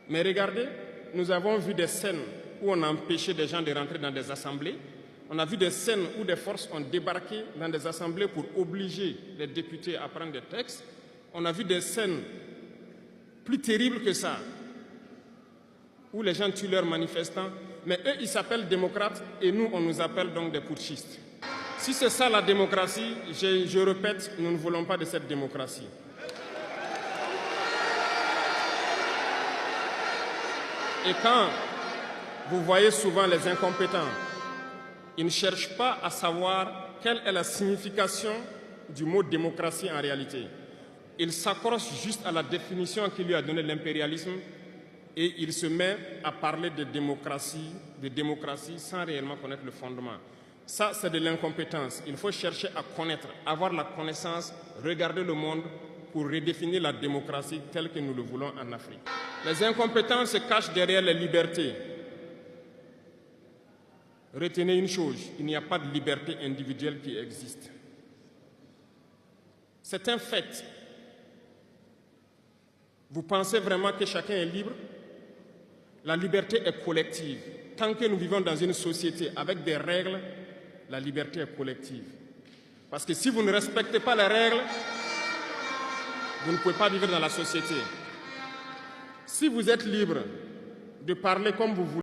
Mais regardez, nous avons vu des scènes où on a empêché des gens de rentrer dans des assemblées. On a vu des scènes où des forces ont débarqué dans des assemblées pour obliger les députés à prendre des textes. On a vu des scènes plus terribles que ça, où les gens tuent leurs manifestants. Mais eux, ils s'appellent démocrates et nous, on nous appelle donc des putschistes. Si c'est ça la démocratie, je répète, nous ne voulons pas de cette démocratie. Et quand vous voyez souvent les incompétents, ils ne cherchent pas à savoir quelle est la signification du mot démocratie en réalité. Ils s'accrochent juste à la définition qui lui a donné l'impérialisme et il se met à parler de démocratie sans réellement connaître le fondement. Ça, c'est de l'incompétence. Il faut chercher à connaître, avoir la connaissance, regarder le monde pour redéfinir la démocratie telle que nous le voulons en Afrique. Les incompétents se cachent derrière les libertés. Retenez une chose, il n'y a pas de liberté individuelle qui existe. C'est un fait. Vous pensez vraiment que chacun est libre? La liberté est collective. Tant que nous vivons dans une société avec des règles, la liberté est collective. Parce que si vous ne respectez pas les règles, vous ne pouvez pas vivre dans la société. Si vous êtes libre de parler comme vous voulez,